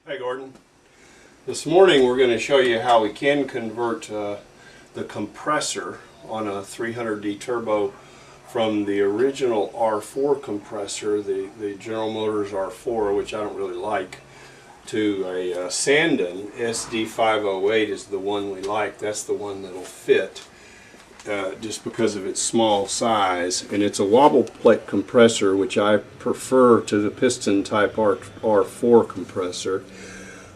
Hey Gordon. This morning we're going to show you how we can convert the compressor on a 300D turbo from the original R4 compressor, the General Motors R4, which I don't really like, to a Sanden SD508 is the one we like. That's the one that'll fit just because of its small size. And it's a wobble plate compressor, which I prefer to the piston type R4 compressor.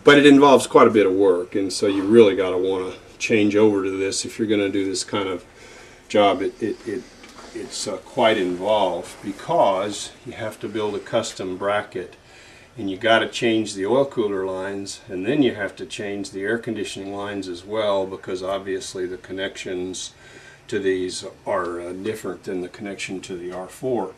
But it involves quite a bit of work, and so you really got to want to change over to this if you're going to do this kind of job. It's quite involved because you have to build a custom bracket, and you got to change the oil cooler lines, and then you have to change the air conditioning lines as well, because obviously the connections to these are different than the connection to the R4.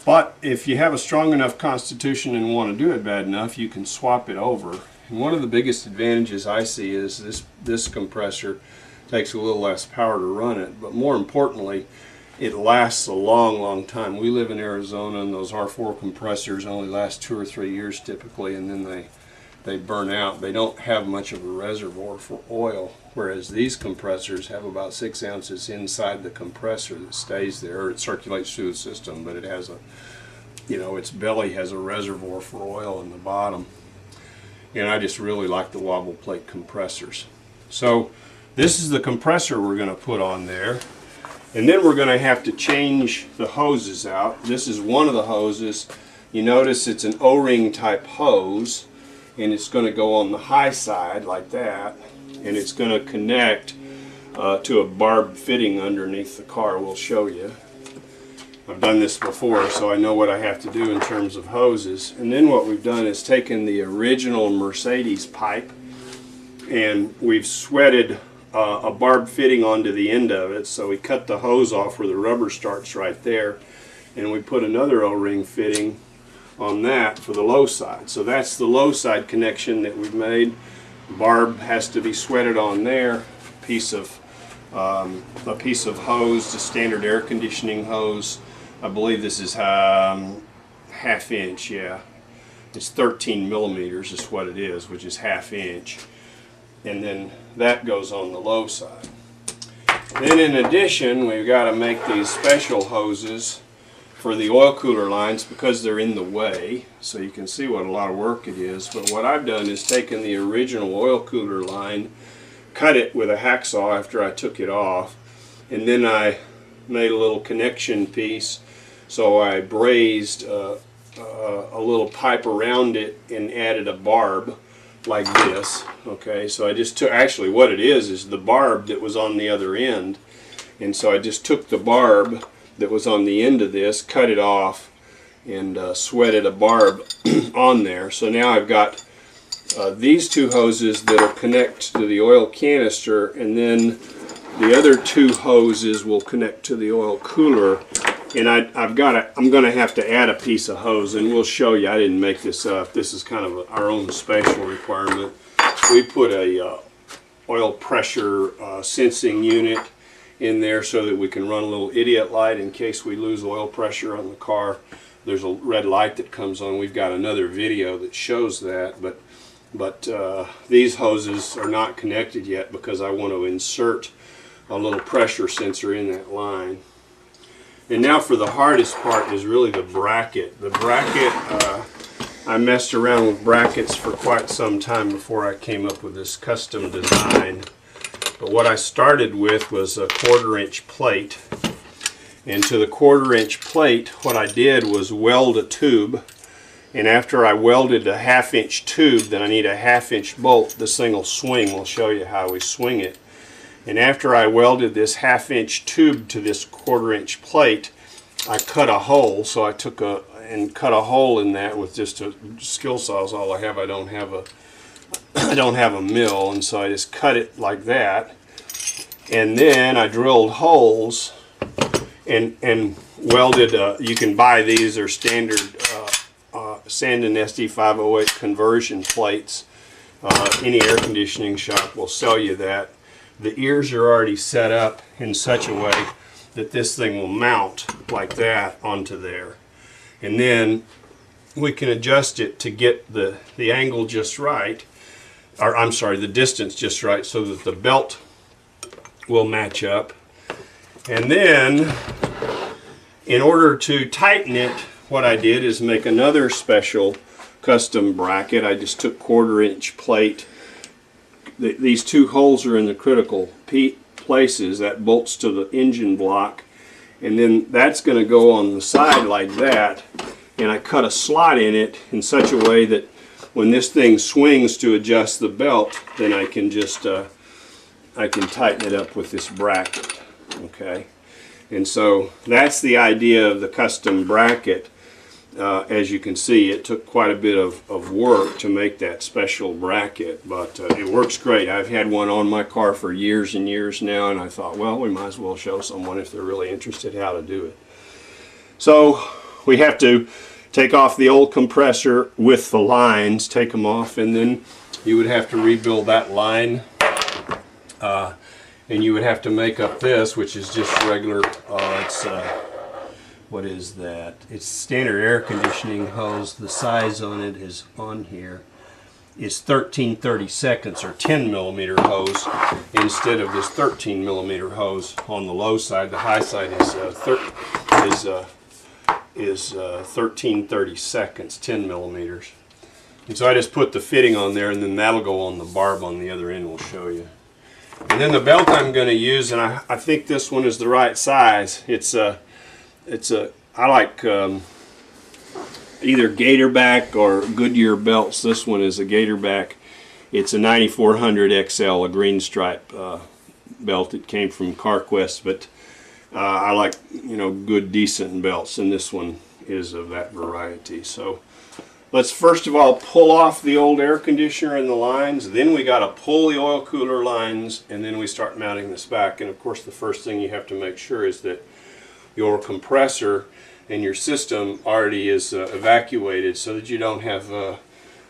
But if you have a strong enough constitution and want to do it bad enough, you can swap it over. And one of the biggest advantages I see is this compressor takes a little less power to run it, but more importantly, it lasts a long time. We live in Arizona, and those R4 compressors only last 2 or 3 years typically, and then they burn out. They don't have much of a reservoir for oil, whereas these compressors have about 6 ounces inside the compressor that stays there. It circulates through the system, but it has its belly has a reservoir for oil in the bottom. And I just really like the wobble plate compressors. So this is the compressor we're going to put on there. And then we're going to have to change the hoses out. This is one of the hoses. You notice it's an O-ring type hose, and it's going to go on the high side like that, and it's going to connect to a barb fitting underneath the car. We'll show you. I've done this before, so I know what I have to do in terms of hoses. And then what we've done is taken the original Mecedes pipe, and we've sweated a barb fitting onto the end of it. So we cut the hose off where the rubber starts right there, and we put another O-ring fitting on that for the low side. So that's the low side connection that we've made. Barb has to be sweated on there. A piece of hose, the standard air conditioning hose. I believe this is ½ inch. Yeah, it's 13 millimeters is what it is, which is ½ inch. And then that goes on the low side. Then in addition, we've got to make these special hoses for the oil cooler lines because they're in the way. So you can see what a lot of work it is. But what I've done is taken the original oil cooler line, cut it with a hacksaw after I took it off, and then I made a little connection piece. So I brazed a little pipe around it and added a barb like this. Okay, so I just took, actually what it is the barb that was on the other end, and so I just took the barb that was on the end of this, cut it off, and sweated a barb on there. So now I've got these two hoses that will connect to the oil canister, and then the other two hoses will connect to the oil cooler. And I'm going to have to add a piece of hose, and we'll show you. I didn't make this up. This is kind of our own special requirement. We put a oil pressure sensing unit in there so that we can run a little idiot light in case we lose oil pressure on the car. There's a red light that comes on. We've got another video that shows that, but these hoses are not connected yet because I want to insert a little pressure sensor in that line. And now for the hardest part is really the bracket. The bracket, I messed around with brackets for quite some time before I came up with this custom design. But what I started with was a 1/4 inch plate. And to the 1/4 inch plate, what I did was weld a tube. And after I welded a ½ inch tube, then I need a ½ inch bolt. This thing will swing. We'll show you how we swing it. And after I welded this ½ inch tube to this 1/4 inch plate, I cut a hole. So I took and cut a hole in that with just a skill saw is all I have. I don't have a mill, and so I just cut it like that. And then I drilled holes and welded. You can buy these, or standard Sanden SD508 conversion plates. Any air conditioning shop will sell you that. The ears are already set up in such a way that this thing will mount like that onto there. And then we can adjust it to get the angle just right, or I'm sorry, the distance just right, so that the belt will match up. And then in order to tighten it, what I did is make another special custom bracket. I just took 1/4-inch plate. These two holes are in the critical places. That bolts to the engine block, and then that's going to go on the side like that, and I cut a slot in it in such a way that when this thing swings to adjust the belt, then I can just I can tighten it up with this bracket. Okay, and so that's the idea of the custom bracket. As you can see, it took quite a bit of work to make that special bracket, but it works great. I've had one on my car for years and years now, and I thought, well, we might as well show someone if they're really interested how to do it. So we have to take off the old compressor with the lines, take them off, and then you would have to rebuild that line, and you would have to make up this, which is just regular, what is that? It's standard air conditioning hose. The size on it is on here. It's 13/32 or 10 millimeter hose instead of this 13 millimeter hose on the low side. The high side is 13/32, 10 millimeters. And so I just put the fitting on there, and then that'll go on the barb on the other end. We'll show you. And then the belt I'm going to use, and I think this one is the right size. I like either Gatorback or Goodyear belts. This one is a Gatorback. It's a 9400 XL, a green stripe belt. It came from CarQuest, but I like, you know, good, decent belts, and this one is of that variety. So let's first of all pull off the old air conditioner and the lines. Then we got to pull the oil cooler lines, and then we start mounting this back. And of course, the first thing you have to make sure is that your compressor and your system already is evacuated, so that you don't have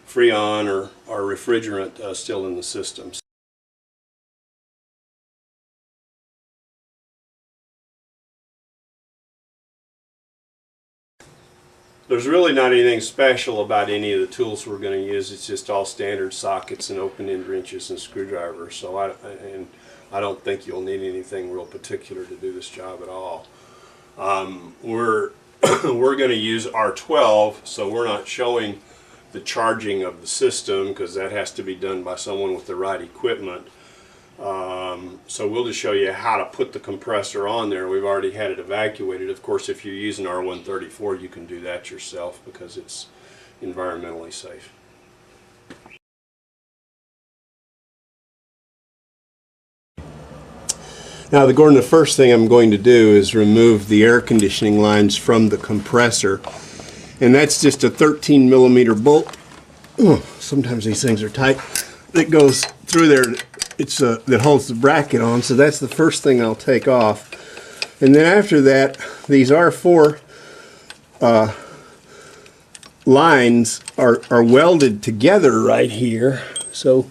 Freon or refrigerant still in the system. There's really not anything special about any of the tools we're going to use. It's just all standard sockets and open-end wrenches and screwdrivers. So I don't think you'll need anything real particular to do this job at all. We're going to use R12, so we're not showing the charging of the system, because that has to be done by someone with the right equipment. So we'll just show you how to put the compressor on there. We've already had it evacuated. Of course, if you're using R134, you can do that yourself because it's environmentally safe. Now, Gordon, the first thing I'm going to do is remove the air conditioning lines from the compressor. And that's just a 13 millimeter bolt. Oh, sometimes these things are tight. That goes through there. That holds the bracket on. So that's the first thing I'll take off. And then after that, these R4 lines are welded together right here. So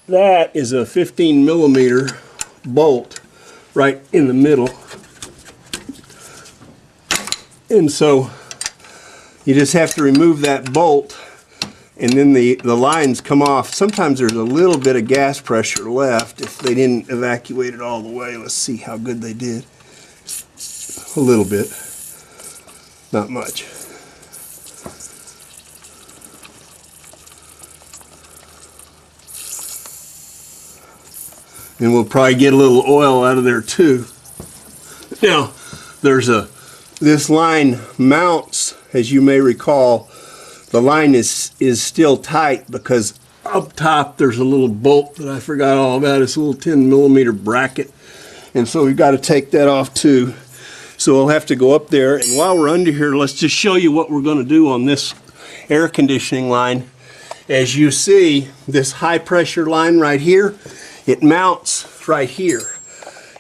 that is a 15 millimeter bolt right in the middle, and so you just have to remove that bolt, and then the lines come off. Sometimes there's a little bit of gas pressure left if they didn't evacuate it all the way. Let's see how good they did. A little bit, not much. And we'll probably get a little oil out of there too. Now, this line mounts, as you may recall, the line is still tight because up top there's a little bolt that I forgot all about. It's a little 10 millimeter bracket. And so we've got to take that off too. So we'll have to go up there. And while we're under here, let's just show you what we're going to do on this air conditioning line. As you see, this high pressure line right here, it mounts right here,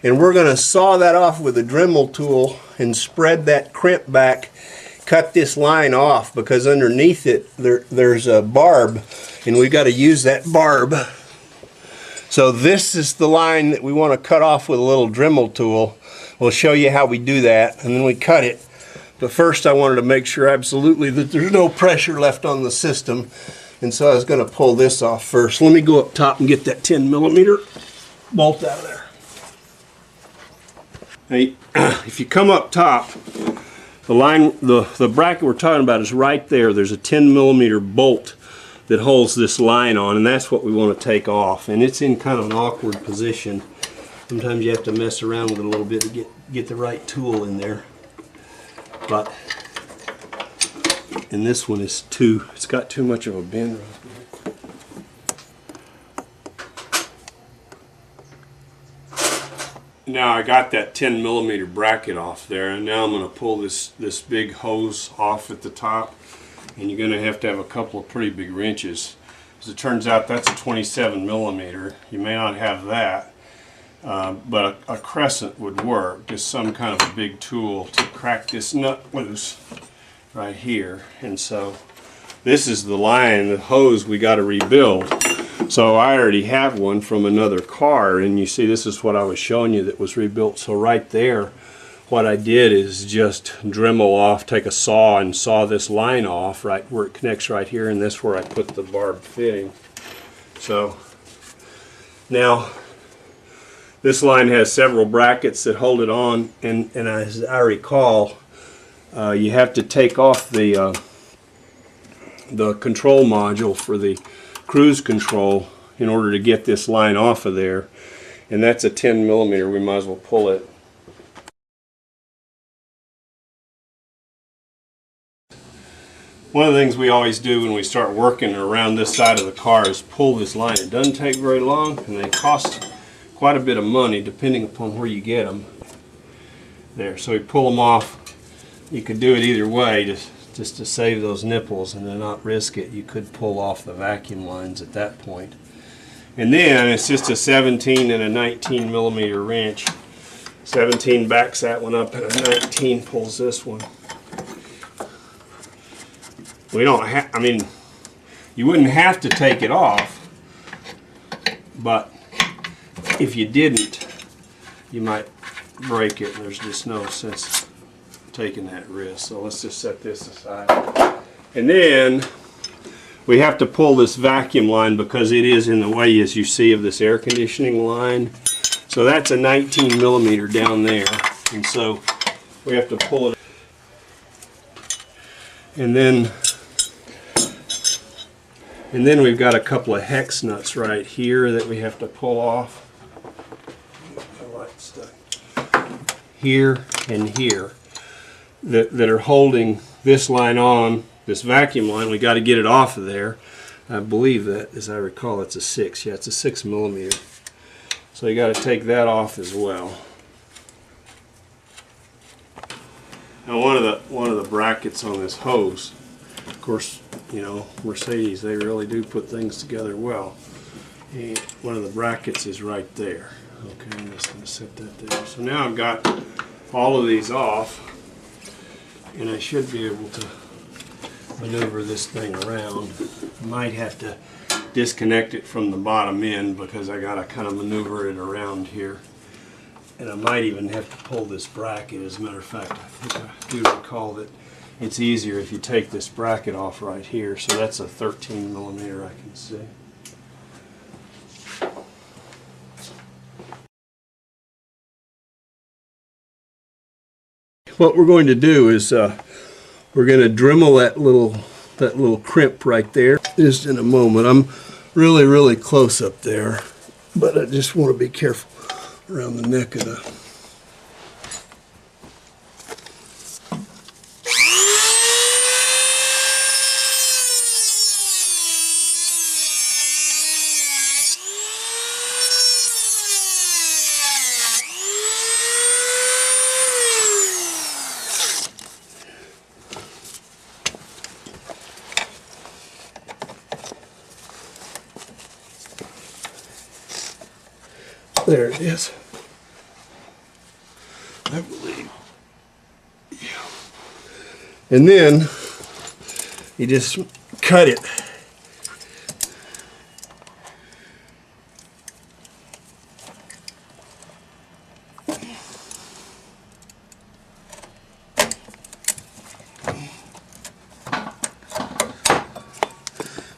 and we're going to saw that off with a Dremel tool and spread that crimp back, cut this line off, because underneath it there's a barb, and we've got to use that barb. So this is the line that we want to cut off with a little Dremel tool. We'll show you how we do that, and then we cut it. But first I wanted to make sure absolutely that there's no pressure left on the system. And so I was going to pull this off first. Let me go up top and get that 10 millimeter bolt out of there. Now, if you come up top, the line, the bracket we're talking about is right there. There's a 10 millimeter bolt that holds this line on, and that's what we want to take off. And it's in kind of an awkward position. Sometimes you have to mess around with it a little bit to get the right tool in there. But and this one is it's got too much of a bend right there. Now I got that 10 millimeter bracket off there, and now I'm going to pull this big hose off at the top, and you're going to have a couple of pretty big wrenches. As it turns out, that's a 27 millimeter. You may not have that, but a crescent would work, just some kind of a big tool to crack this nut loose right here. And so this is the line, the hose we got to rebuild. So I already have one from another car, and you see this is what I was showing you that was rebuilt. So right there, what I did is just Dremel off, take a saw and saw this line off right where it connects right here, and that's where I put the barbed fitting. So now this line has several brackets that hold it on, and as I recall, you have to take off the control module for the cruise control in order to get this line off of there, and that's a 10 millimeter. We might as well pull it. One of the things we always do when we start working around this side of the car is pull this line. It doesn't take very long, and they cost quite a bit of money depending upon where you get them. There, so we pull them off. You could do it either way, just to save those nipples and to not risk it. You could pull off the vacuum lines at that point. And then it's just a 17 and a 19 millimeter wrench. 17 backs that one up, and a 19 pulls this one. We don't have, I mean, you wouldn't have to take it off, but if you didn't, you might break it. There's just no sense taking that risk. So let's just set this aside. And then we have to pull this vacuum line because it is in the way, as you see, of this air conditioning line. So that's a 19 millimeter down there, and so we have to pull it. And then we've got a couple of hex nuts right here that we have to pull off. Here and here that are holding this line on, this vacuum line. We got to get it off of there. I believe that, as I recall, it's a 6. Yeah, it's a 6 millimeter. So you got to take that off as well. Now one of the brackets on this hose, of course, you know, Mercedes, they really do put things together well. And one of the brackets is right there. Okay, I'm just going to set that there. So now I've got all of these off, and I should be able to maneuver this thing around. I might have to disconnect it from the bottom end because I got to kind of maneuver it around here. And I might even have to pull this bracket. As a matter of fact, I think I do recall that it's easier if you take this bracket off right here. So that's a 13 millimeter, I can see. What we're going to do is we're going to Dremel that little crimp right there just in a moment. I'm really close up there, but I just want to be careful around the neck of the. There it is, I believe. Yeah. And then you just cut it.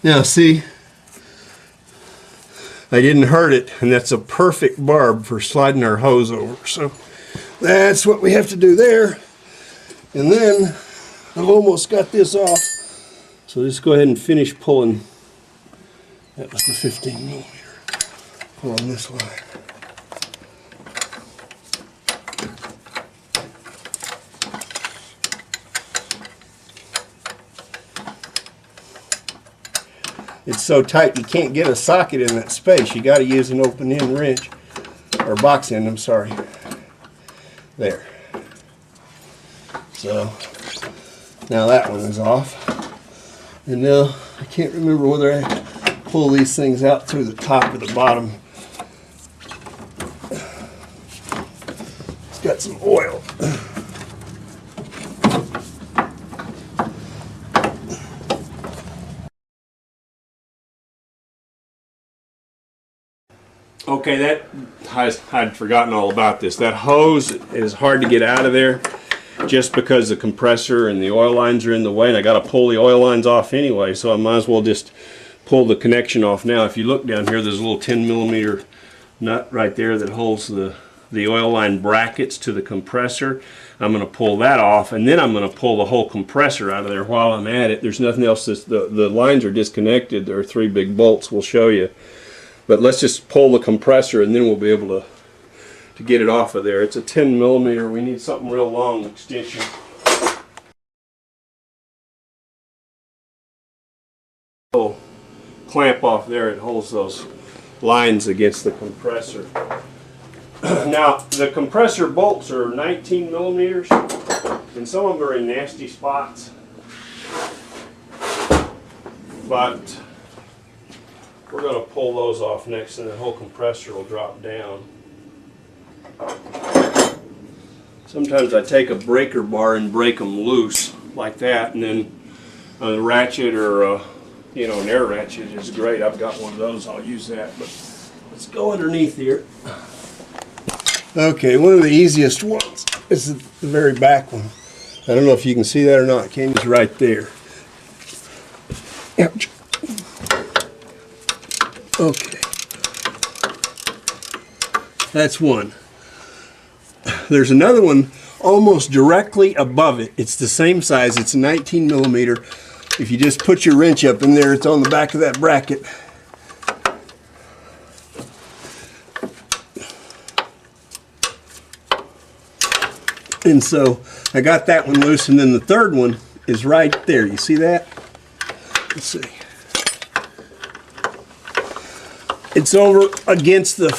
Now see, I didn't hurt it, and that's a perfect barb for sliding our hose over. So that's what we have to do there. And then I've almost got this off. So just go ahead and finish pulling. That was the 15 millimeter. Pull on this line. It's so tight you can't get a socket in that space. You got to use an open end wrench, or box end, I'm sorry. There. So now that one is off. And now I can't remember whether I pull these things out through the top or the bottom. It's got some oil. Okay, that I'd forgotten all about this. That hose is hard to get out of there just because the compressor and the oil lines are in the way, and I got to pull the oil lines off anyway, so I might as well just pull the connection off now. If you look down here, there's a little 10 millimeter nut right there that holds the oil line brackets to the compressor. I'm going to pull that off, and then I'm going to pull the whole compressor out of there while I'm at it. There's nothing else. The lines are disconnected. There are 3 big bolts. We'll show you. But let's just pull the compressor, and then we'll be able to get it off of there. It's a 10 millimeter. We need something real long extension. Oh, clamp off there. It holds those lines against the compressor. Now, the compressor bolts are 19 millimeters, and some of them are in nasty spots. But we're going to pull those off next, and the whole compressor will drop down. Sometimes I take a breaker bar and break them loose like that, and then a ratchet or you know, an air ratchet is great. I've got one of those. I'll use that. But let's go underneath here. Okay, one of the easiest ones is the very back one. I don't know if you can see that or not. Can you? It's right there. Ouch. Okay, that's one. There's another one almost directly above it. It's the same size. It's 19 millimeter. If you just put your wrench up in there, it's on the back of that bracket. And so I got that one loose, and then the third one is right there. You see that? Let's see. It's over against the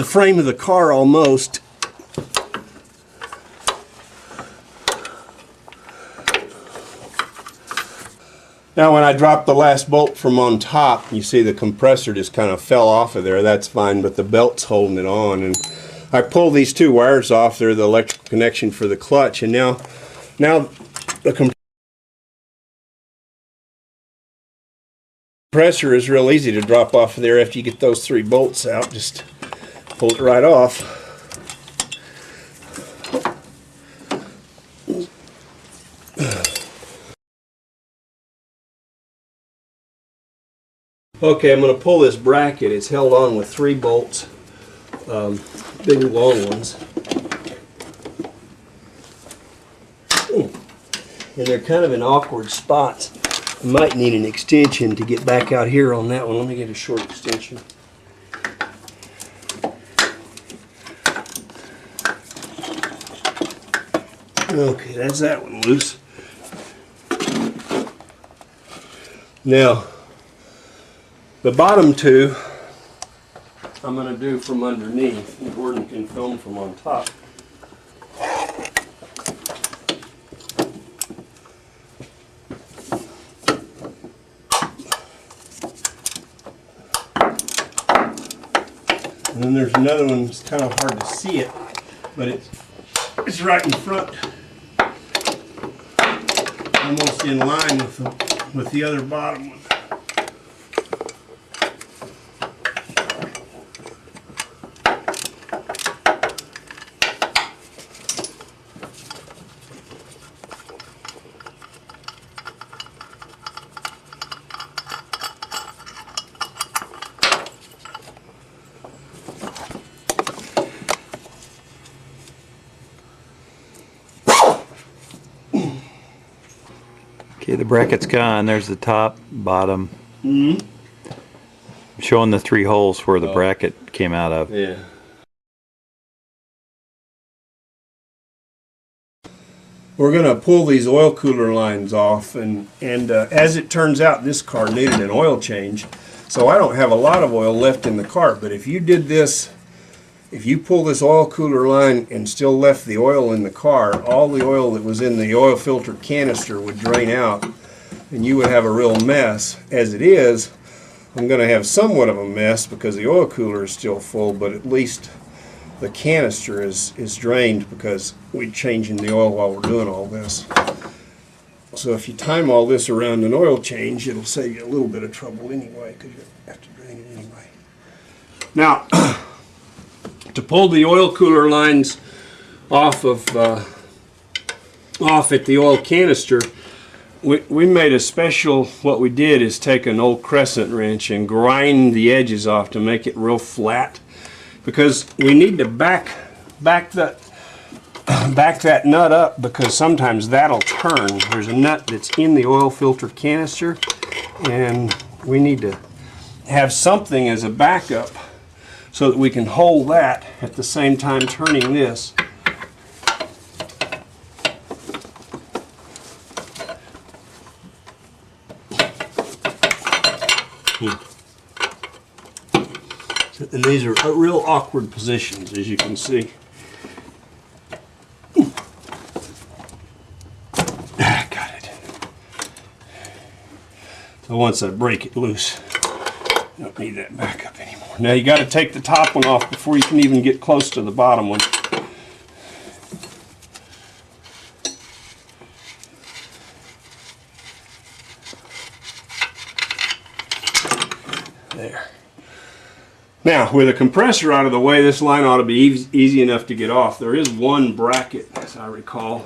frame of the car almost. Now when I dropped the last bolt from on top, you see the compressor just kind of fell off of there. That's fine, but the belt's holding it on. And I pulled these 2 wires off. They're the electrical connection for the clutch. And now the compressor is real easy to drop off of there after you get those 3 bolts out. Just pull it right off. Okay, I'm going to pull this bracket. It's held on with 3 bolts, big long ones. And they're kind of in awkward spots. I might need an extension to get back out here on that one. Let me get a short extension. Okay, that's that one loose. Now, the bottom 2 I'm going to do from underneath, and Gordon can film from on top. And then there's another one that's kind of hard to see it, but it's right in front, almost in line with the other bottom one. Okay, the bracket's gone. There's the top, bottom. Mm-hmm. I'm showing the 3 holes where the bracket came out of. Yeah. We're going to pull these oil cooler lines off, and as it turns out, this car needed an oil change, so I don't have a lot of oil left in the car. But if you did this, if you pull this oil cooler line and still left the oil in the car, all the oil that was in the oil filter canister would drain out, and you would have a real mess. As it is, I'm going to have somewhat of a mess because the oil cooler is still full, but at least the canister is drained because we're changing the oil while we're doing all this. So if you time all this around an oil change, it'll save you a little bit of trouble anyway, because you have to drain it anyway. Now, to pull the oil cooler lines off at the oil canister, we made a special, what we did is take an old crescent wrench and grind the edges off to make it real flat, because we need to back that nut up, because sometimes that'll turn. There's a nut that's in the oil filter canister, and we need to have something as a backup so that we can hold that at the same time turning this. And these are real awkward positions, as you can see. Got it. So once I break it loose, I don't need that backup anymore. Now you got to take the top one off before you can even get close to the bottom one. There. Now, with a compressor out of the way, this line ought to be easy enough to get off. There is one bracket, as I recall,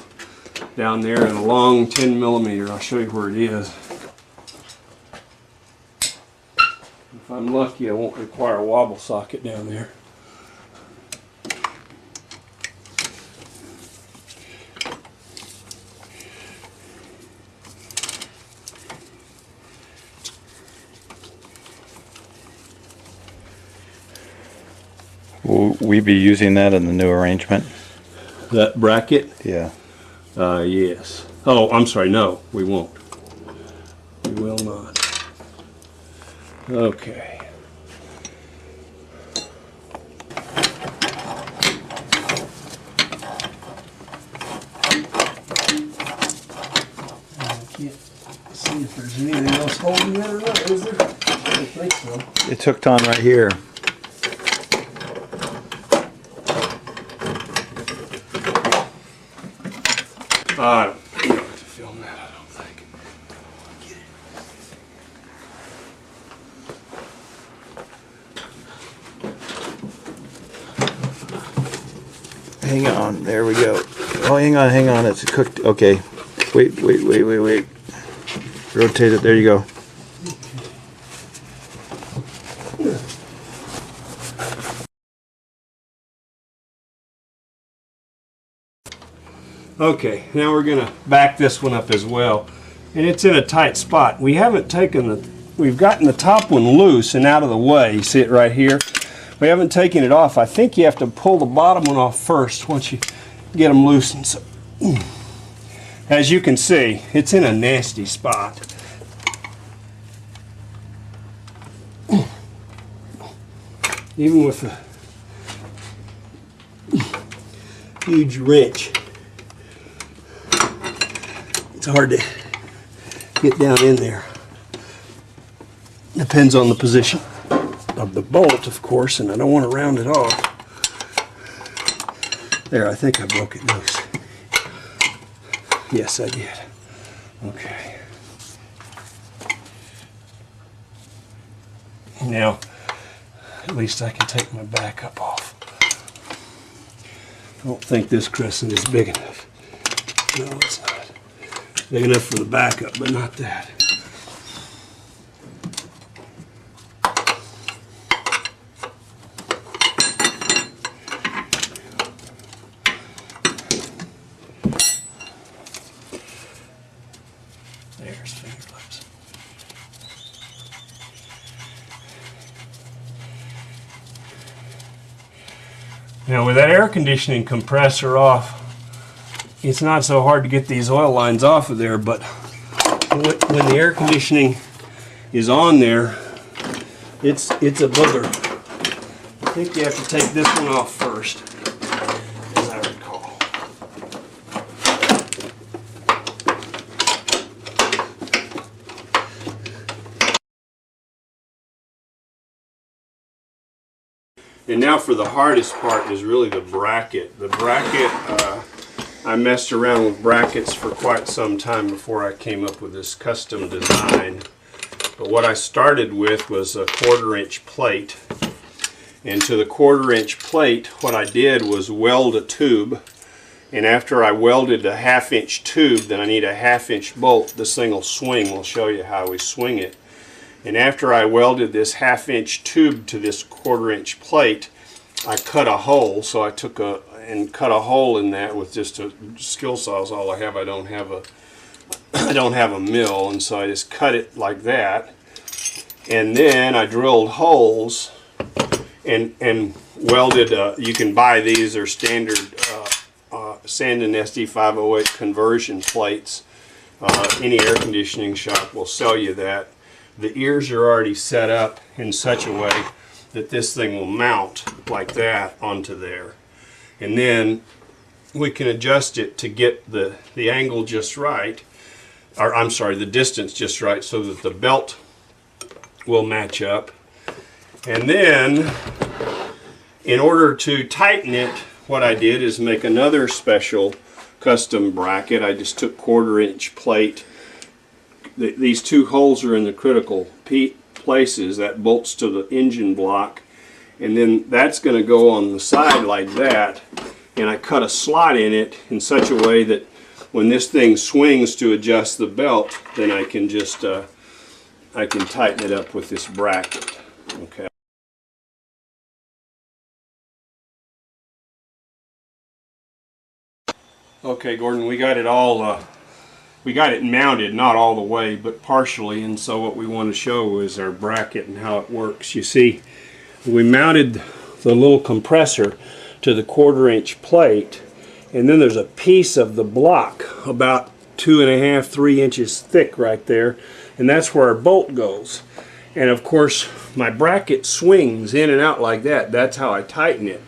down there in a long 10 millimeter. I'll show you where it is. If I'm lucky, I won't require a wobble socket down there. Will we be using that in the new arrangement? That bracket? Yeah. Yes. Oh, I'm sorry. No, we won't. We will not. Okay. I can't see if there's anything else holding that or not, is there? I don't think so. It's hooked on right here. You don't have to film that, I don't think. Hang on, there we go. Oh, hang on, it's cooked. Okay. Wait. Rotate it, there you go. Okay, now we're going to back this one up as well. And it's in a tight spot. We've gotten the top one loose and out of the way. You see it right here? We haven't taken it off. I think you have to pull the bottom one off first once you get them loosened. So, as you can see, it's in a nasty spot. Even with a huge wrench, it's hard to get down in there. Depends on the position of the bolt, of course, and I don't want to round it off. There, I think I broke it loose. Yes, I did. Okay. Now, at least I can take my backup off. I don't think this crescent is big enough. No, it's not. Big enough for the backup, but not that. There. Now with that air conditioning compressor off, it's not so hard to get these oil lines off of there, but when the air conditioning is on there, it's a booger. I think you have to take this one off first, as I recall. And now for the hardest part is really the bracket. The bracket, I messed around with brackets for quite some time before I came up with this custom design. But what I started with was a 1/4-inch plate. And to the 1/4-inch plate, what I did was weld a tube. And after I welded a 1/2-inch tube, then I need a 1/2-inch bolt. This thing will swing. We'll show you how we swing it. And after I welded this 1/2-inch tube to this 1/4-inch plate, I cut a hole. So I took and cut a hole in that with just a skill saw. Is all I have. I don't have a mill, and so I just cut it like that. And then I drilled holes and welded. You can buy these. They're standard Sanden AC 508 conversion plates. Any air conditioning shop will sell you that. The ears are already set up in such a way that this thing will mount like that onto there. And then we can adjust it to get the angle just right, or I'm sorry, the distance just right, so that the belt will match up. And then in order to tighten it, what I did is make another special custom bracket. I just took 1/4-inch plate. These two holes are in the critical places. That bolts to the engine block, and then that's going to go on the side like that. And I cut a slot in it in such a way that when this thing swings to adjust the belt, then I can just I can tighten it up with this bracket. Okay. Okay, Gordon, we got it all. We got it mounted, not all the way, but partially, and so what we want to show is our bracket and how it works. You see, we mounted the little compressor to the 1/4-inch plate, and then there's a piece of the block about 2.5, 3 inches thick right there, and that's where our bolt goes. And of course, my bracket swings in and out like that. That's how I tighten it.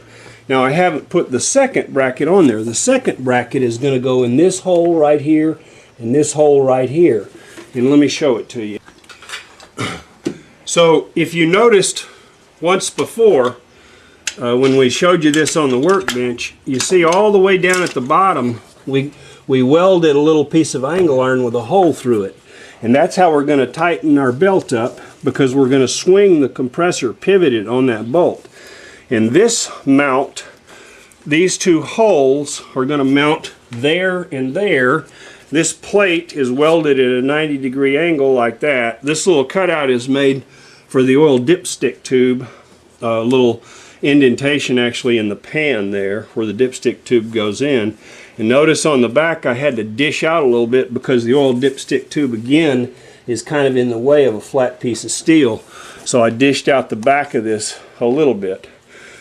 Now, I haven't put the second bracket on there. The second bracket is going to go in this hole right here and this hole right here. And let me show it to you. So if you noticed once before, when we showed you this on the workbench, you see all the way down at the bottom, we welded a little piece of angle iron with a hole through it. And that's how we're going to tighten our belt up, because we're going to swing the compressor pivoted on that bolt. And this mount, these two holes are going to mount there and there. This plate is welded at a 90-degree angle like that. This little cutout is made for the oil dipstick tube. A little indentation actually in the pan there where the dipstick tube goes in. And notice on the back I had to dish out a little bit because the oil dipstick tube again is kind of in the way of a flat piece of steel. So I dished out the back of this a little bit.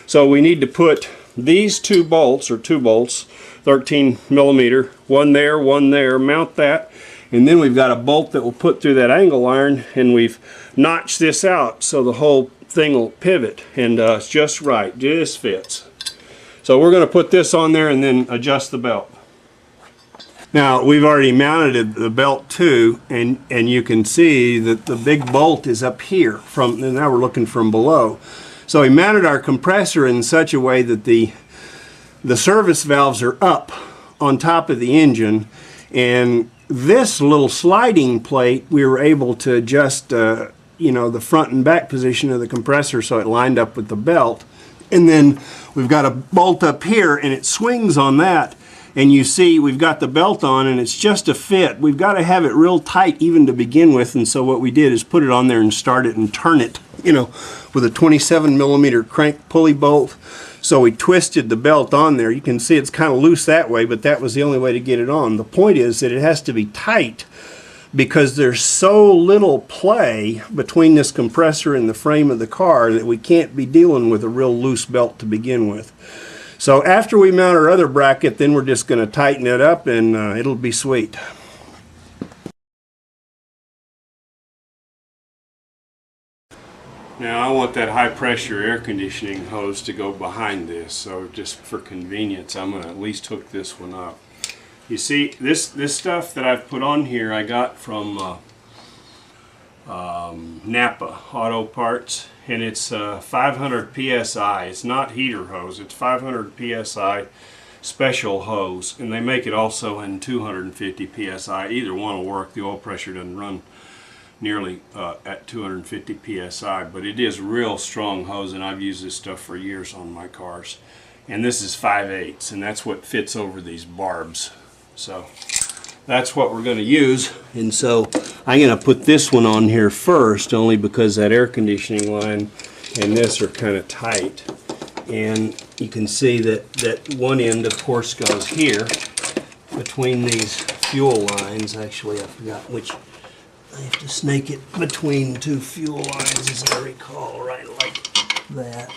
So we need to put these two bolts, 13 millimeter, one there, mount that, and then we've got a bolt that will put through that angle iron, and we've notched this out so the whole thing will pivot, and it's just right, just fits. So we're going to put this on there and then adjust the belt. Now we've already mounted the belt too, and you can see that the big bolt is up here and now we're looking from below. So we mounted our compressor in such a way that the service valves are up on top of the engine, and this little sliding plate we were able to adjust the front and back position of the compressor so it lined up with the belt. And then we've got a bolt up here and it swings on that, and you see we've got the belt on and it's just a fit. We've got to have it real tight even to begin with, and so what we did is put it on there and start it and turn it, with a 27 millimeter crank pulley bolt. So we twisted the belt on there. You can see it's kind of loose that way, but that was the only way to get it on. The point is that it has to be tight because there's so little play between this compressor and the frame of the car that we can't be dealing with a real loose belt to begin with. So after we mount our other bracket, then we're just going to tighten it up and it'll be sweet. Now I want that high pressure air conditioning hose to go behind this, so just for convenience I'm going to at least hook this one up. You see, this stuff that I've put on here I got from Napa Auto Parts, and it's 500 psi. It's not heater hose, it's 500 psi special hose, and they make it also in 250 psi. Either one will work. The oil pressure doesn't run nearly at 250 psi, but it is real strong hose, and I've used this stuff for years on my cars. And this is 5/8, and that's what fits over these barbs. So that's what we're going to use. And so I'm going to put this one on here first, only because that air conditioning line and this are kind of tight. And you can see that one end, of course, goes here between these fuel lines. Actually, I forgot which. I have to snake it between two fuel lines, as I recall, right like that.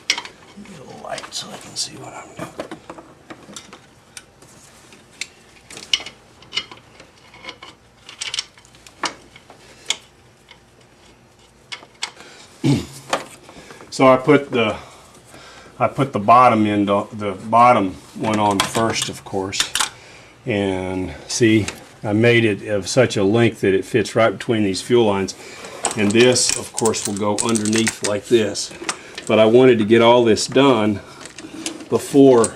Get a light so I can see what I'm doing. So I put the bottom end, the bottom one on first, of course, and see, I made it of such a length that it fits right between these fuel lines, and this, of course, will go underneath like this. But I wanted to get all this done before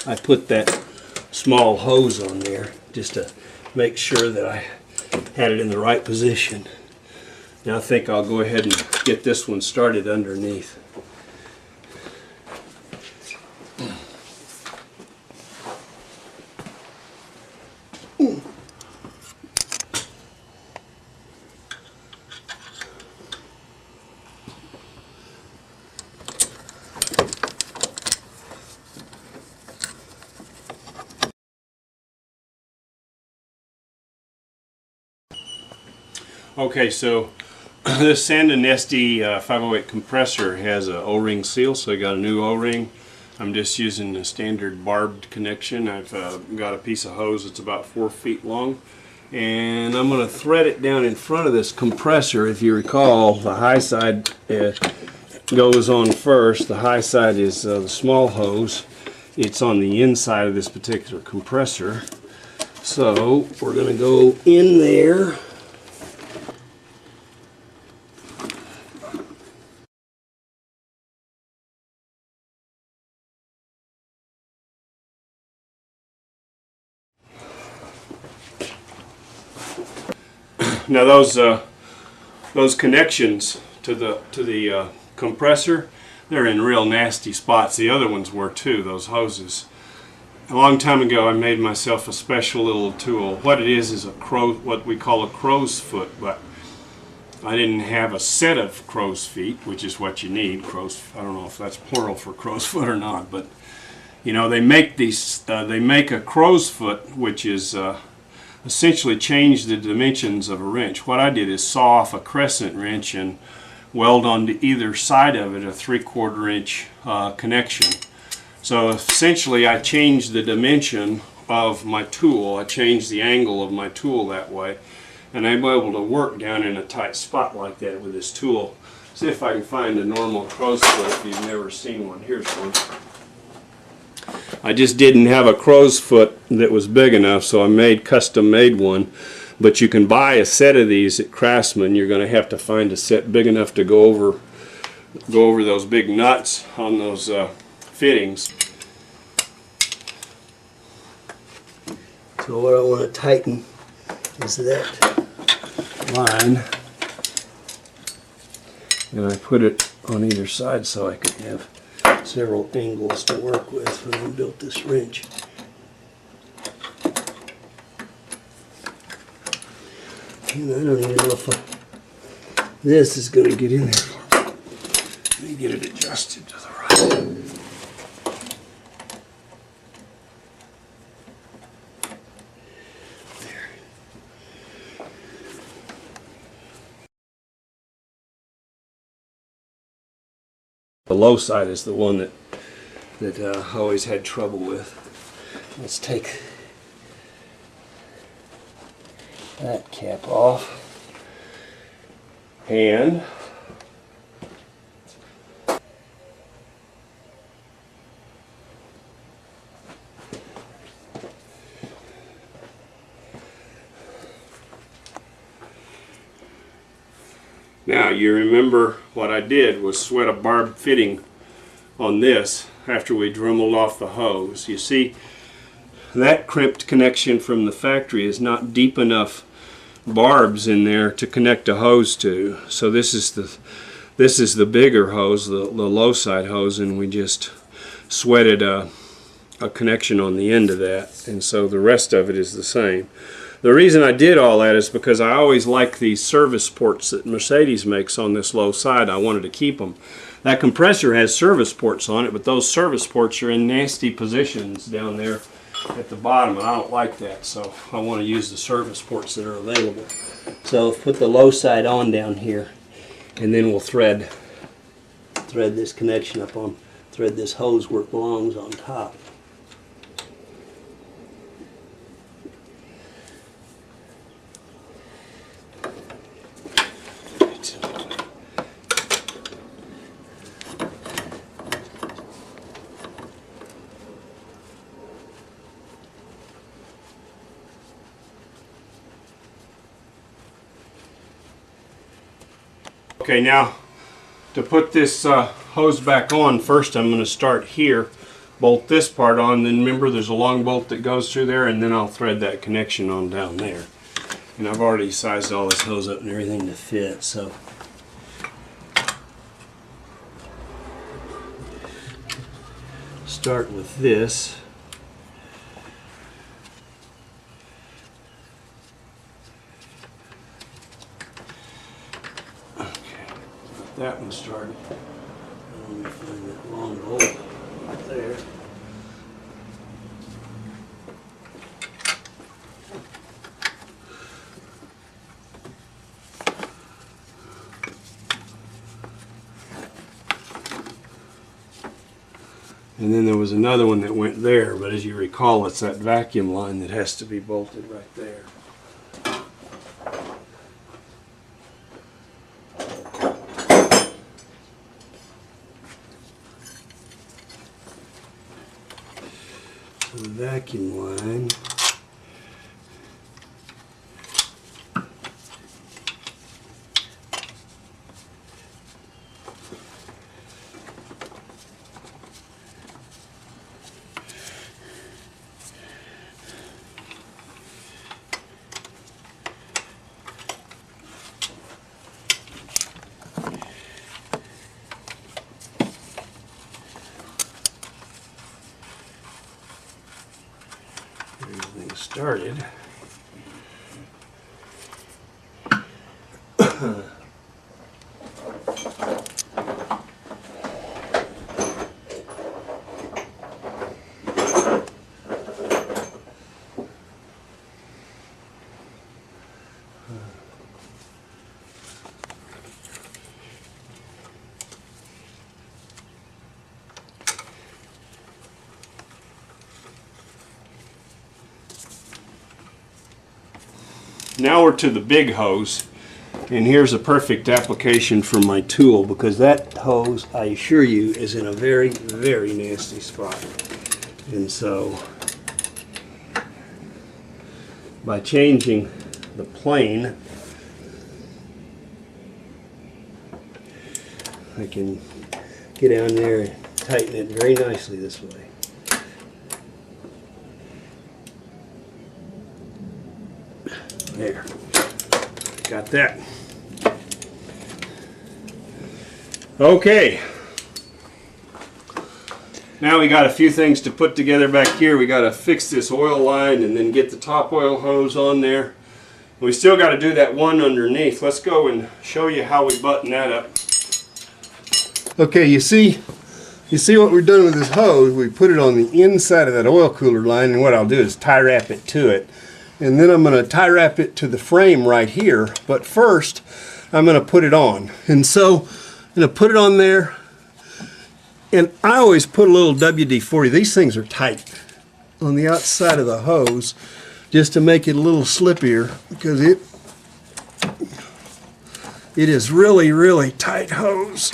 I put that small hose on there, just to make sure that I had it in the right position. Now I think I'll go ahead and get this one started underneath. Okay, so this Sanden AC 508 compressor has a O-ring seal, so I got a new O-ring. I'm just using a standard barbed connection. I've got a piece of hose that's about 4 feet long, and I'm going to thread it down in front of this compressor. If you recall, the high side goes on first. The high side is the small hose. It's on the inside of this particular compressor. So we're going to go in there. Now those connections to the compressor, they're in real nasty spots. The other ones were too, those hoses. A long time ago I made myself a special little tool. What it is what we call a crow's foot, but I didn't have a set of crow's feet, which is what you need. I don't know if that's plural for crow's foot or not, but you know, they make these. They make a crow's foot, which is essentially change the dimensions of a wrench. What I did is saw off a crescent wrench and weld onto either side of it a 3/4 inch connection. So essentially I changed the dimension of my tool. I changed the angle of my tool that way, and I'm able to work down in a tight spot like that with this tool. See if I can find a normal crow's foot if you've never seen one. Here's one. I just didn't have a crow's foot that was big enough, so I custom made one. But you can buy a set of these at Craftsman. You're going to have to find a set big enough to go over those big nuts on those fittings. So what I want to tighten is that line, and I put it on either side so I can have several angles to work with when I built this wrench. And I don't even know if this is going to get in there. Let me get it adjusted to the right. The low side is the one that I always had trouble with. Let's take that cap off. And now you remember what I did was sweat a barb fitting on this after we dremeled off the hose. You see, that crimped connection from the factory is not deep enough barbs in there to connect a hose to. So this is the bigger hose, the low side hose, and we just sweated a connection on the end of that, and so the rest of it is the same. The reason I did all that is because I always like these service ports that Mecedes makes on this low side. I wanted to keep them. That compressor has service ports on it, but those service ports are in nasty positions down there at the bottom, and I don't like that, so I want to use the service ports that are available. So put the low side on down here, and then we'll thread this connection up on, thread this hose where it belongs on top. Okay, now to put this hose back on, first I'm going to start here, bolt this part on, then remember there's a long bolt that goes through there, and then I'll thread that connection on down there. And I've already sized all this hose up and everything to fit, so. Start with this. That one started. Let me find that long bolt right there. And then there was another one that went there, but as you recall, it's that vacuum line that has to be bolted right there. The vacuum line started. Now we're to the big hose, and here's a perfect application for my tool, because that hose, I assure you, is in a very, very nasty spot. And so by changing the plane, I can get down there and tighten it very nicely this way. There, got that. Okay, now we got a few things to put together back here. We got to fix this oil line and then get the top oil hose on there. We still got to do that one underneath. Let's go and show you how we button that up. Okay, you see what we're doing with this hose? We put it on the inside of that oil cooler line, and what I'll do is tie wrap it to it. And then I'm going to tie wrap it to the frame right here. But first, I'm going to put it on. And so, I'm going to put it on there. And I always put a little WD-40. These things are tight on the outside of the hose just to make it a little slippier, because it is really, really tight hose.